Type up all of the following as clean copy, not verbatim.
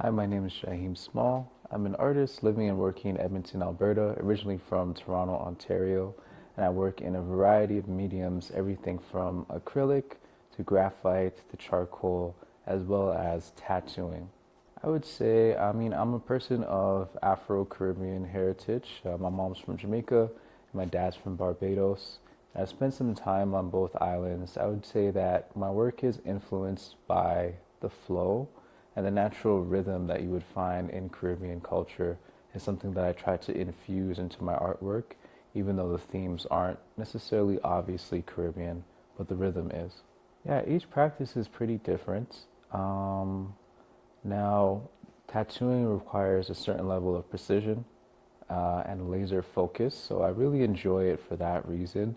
Hi, my name is Shaihiem Small. I'm an artist living and working in Edmonton, Alberta, originally from Toronto, Ontario, and I work in a variety of mediums, everything from acrylic to graphite to charcoal, as well as tattooing. I would say, I'm a person of Afro-Caribbean heritage. My mom's from Jamaica, and my dad's from Barbados. I spent some time on both islands. I would say that my work is influenced by the flow and the natural rhythm that you would find in Caribbean culture is something that I try to infuse into my artwork, even though the themes aren't necessarily obviously Caribbean, but the rhythm is. Yeah, each practice is pretty different. Now, tattooing requires a certain level of precision and laser focus, so I really enjoy it for that reason.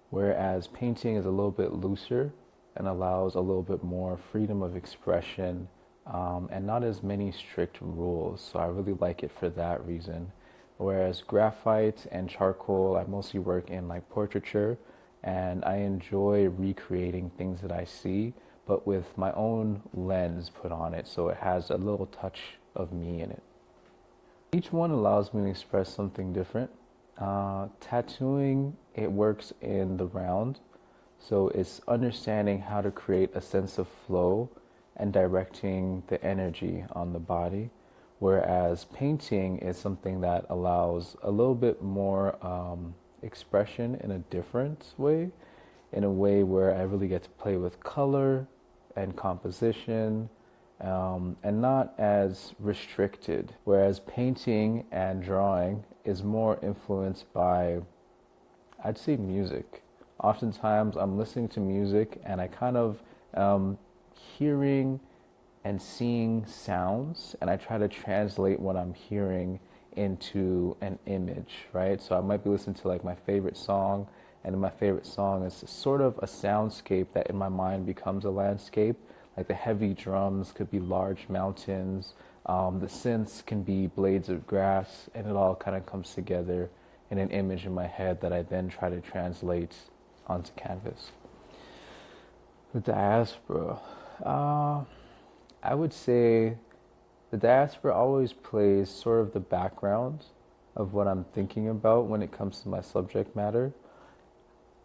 Whereas painting is a little bit looser and allows a little bit more freedom of expression and not as many strict rules. So I really like it for that reason. Whereas graphite and charcoal, I mostly work in like portraiture and I enjoy recreating things that I see, but with my own lens put on it. So it has a little touch of me in it. Each one allows me to express something different. Tattooing, it works in the round. So it's understanding how to create a sense of flow and directing the energy on the body. Whereas painting is something that allows a little bit more expression in a different way, in a way where I really get to play with color and composition and not as restricted. Whereas painting and drawing is more influenced by, I'd say, music. Oftentimes I'm listening to music and I kind of hearing and seeing sounds and I try to translate what I'm hearing into an image, right? So I might be listening to like my favorite song and my favorite song is sort of a soundscape that in my mind becomes a landscape. Like the heavy drums could be large mountains, the synths can be blades of grass, and it all kind of comes together in an image in my head that I then try to translate onto canvas. The diaspora. I would say the diaspora always plays sort of the background of what I'm thinking about when it comes to my subject matter.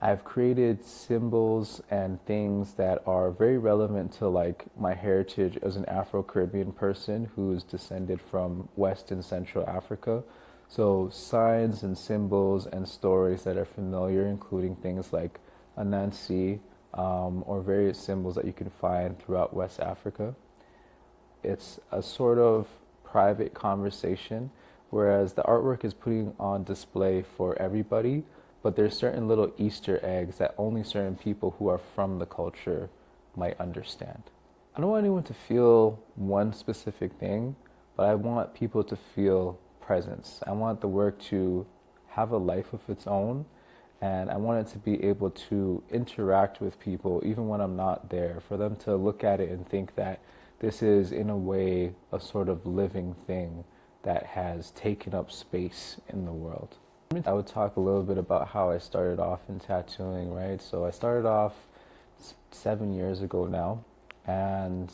I've created symbols and things that are very relevant to like my heritage as an Afro-Caribbean person who's descended from West and Central Africa. So signs and symbols and stories that are familiar, including things like Anansi, or various symbols that you can find throughout West Africa. It's a sort of private conversation, whereas the artwork is putting on display for everybody, but there's certain little Easter eggs that only certain people who are from the culture might understand. I don't want anyone to feel one specific thing, but I want people to feel presence. I want the work to have a life of its own, and I want it to be able to interact with people even when I'm not there, for them to look at it and think that this is in a way a sort of living thing that has taken up space in the world. I would talk a little bit about how I started off in tattooing, right? So I started off 7 years ago now, and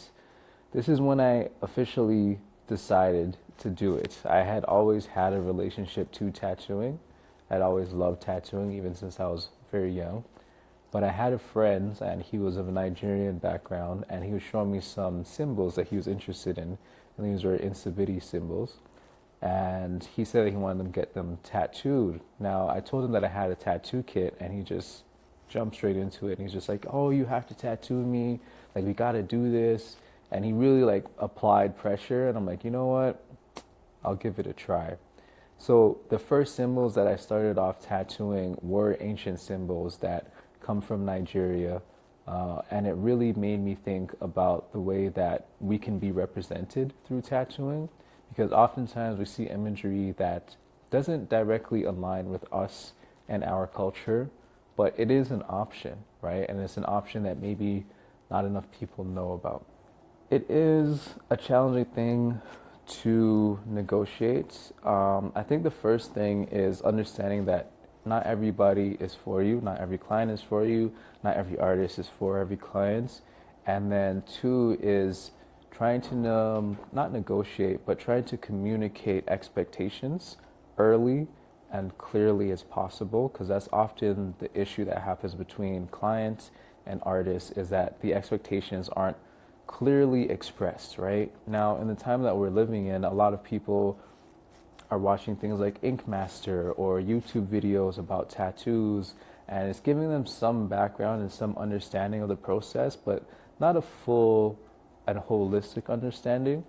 this is when I officially decided to do it. I had always had a relationship to tattooing. I'd always loved tattooing even since I was very young. But I had a friend and he was of a Nigerian background and he was showing me some symbols that he was interested in, and these were Insibidi symbols. And he said that he wanted them get them tattooed. Now I told him that I had a tattoo kit and he just jumped straight into it and he's just like, oh, you have to tattoo me, like we gotta do this. And he really like applied pressure and I'm like, you know what, I'll give it a try. So the first symbols that I started off tattooing were ancient symbols that come from Nigeria, and it really made me think about the way that we can be represented through tattooing, because oftentimes we see imagery that doesn't directly align with us and our culture, but it is an option, right? And it's an option that maybe not enough people know about. It is a challenging thing to negotiate. I think the first thing is understanding that not everybody is for you, not every client is for you, not every artist is for every client. And then two is trying to not negotiate, but trying to communicate expectations early and clearly as possible, because that's often the issue that happens between clients and artists, is that the expectations aren't clearly expressed, right? Now, in the time that we're living in, a lot of people are watching things like Ink Master or YouTube videos about tattoos, and it's giving them some background and some understanding of the process, but not a full and holistic understanding.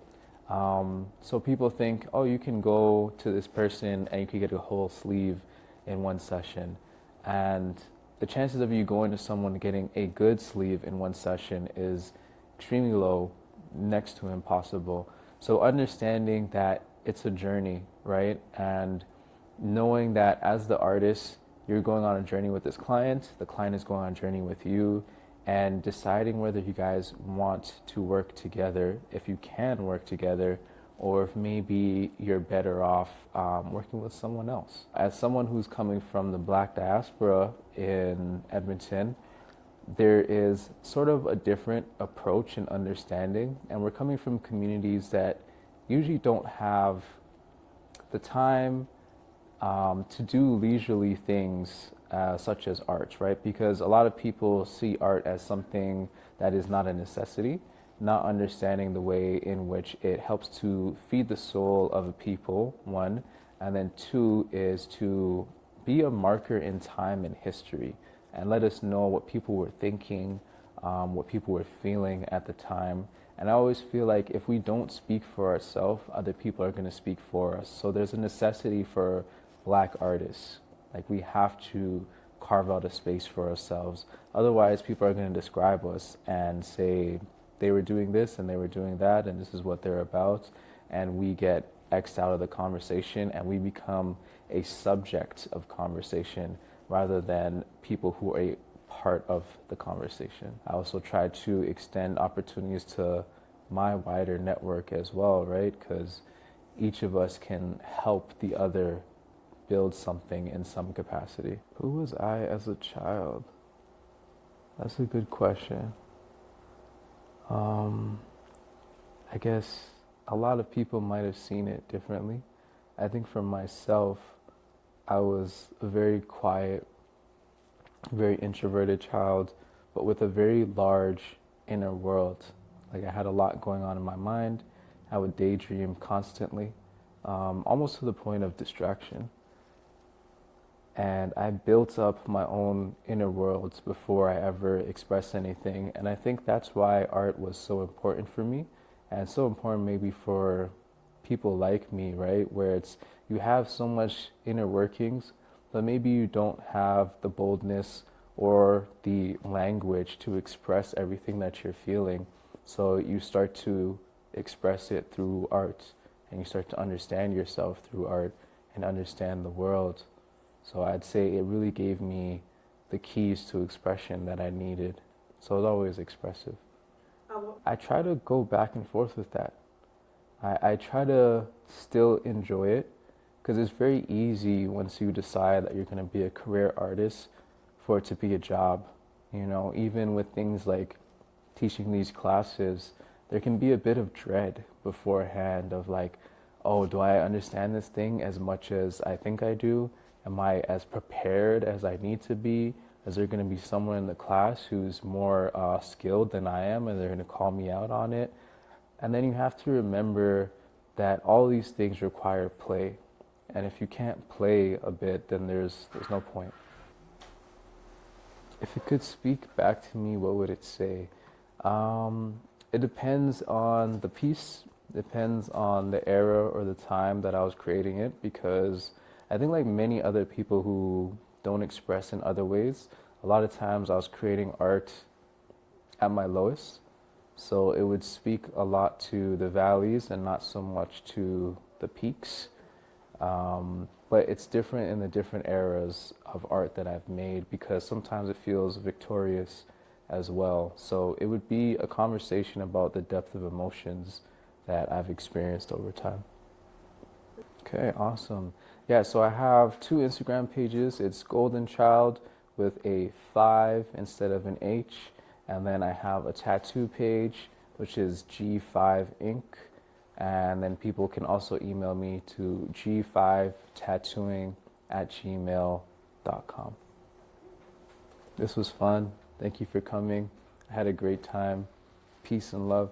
So people think, oh, you can go to this person and you can get a whole sleeve in one session. And the chances of you going to someone getting a good sleeve in one session is extremely low, next to impossible. So understanding that it's a journey, right? And knowing that as the artist, you're going on a journey with this client, the client is going on a journey with you, and deciding whether you guys want to work together, if you can work together, or if maybe you're better off working with someone else. As someone who's coming from the Black diaspora in Edmonton, there is sort of a different approach and understanding, and we're coming from communities that usually don't have the time to do leisurely things such as art, right? Because a lot of people see art as something that is not a necessity, not understanding the way in which it helps to feed the soul of the people, one, and then two is to be a marker in time and history and let us know what people were thinking, what people were feeling at the time. And I always feel like if we don't speak for ourselves, other people are going to speak for us. So there's a necessity for Black artists. Like, we have to carve out a space for ourselves. Otherwise, people are going to describe us and say they were doing this and they were doing that and this is what they're about. And we get X'd out of the conversation and we become a subject of conversation rather than people who are a part of the conversation. I also try to extend opportunities to my wider network as well, right? Because each of us can help the other build something in some capacity. Who was I as a child? That's a good question. I guess a lot of people might have seen it differently. I think for myself, I was a very quiet, very introverted child, but with a very large inner world. Like, I had a lot going on in my mind. I would daydream constantly, almost to the point of distraction. And I built up my own inner worlds before I ever expressed anything. And I think that's why art was so important for me, and so important maybe for people like me, right? Where it's, you have so much inner workings, but maybe you don't have the boldness or the language to express everything that you're feeling. So you start to express it through art, and you start to understand yourself through art and understand the world. So I'd say it really gave me the keys to expression that I needed. So it's always expressive. I try to go back and forth with that. I try to still enjoy it, because it's very easy once you decide that you're going to be a career artist for it to be a job. You know, even with things like teaching these classes, there can be a bit of dread beforehand of like, oh, do I understand this thing as much as I think I do? Am I as prepared as I need to be? Is there going to be someone in the class who's more skilled than I am and they're going to call me out on it? And then you have to remember that all these things require play. And if you can't play a bit, then there's no point. If it could speak back to me, what would it say? It depends on the piece, depends on the era or the time that I was creating it, because I think like many other people who don't express in other ways, a lot of times I was creating art at my lowest. So it would speak a lot to the valleys and not so much to the peaks. But it's different in the different eras of art that I've made, because sometimes it feels victorious as well. So it would be a conversation about the depth of emotions that I've experienced over time. Okay, awesome. Yeah, so I have 2 Instagram pages. It's Golden Child with a 5 instead of an H. And then I have a tattoo page which is G5Inc. And then people can also email me to g5tattooing@gmail.com. This was fun. Thank you for coming. I had a great time. Peace and love.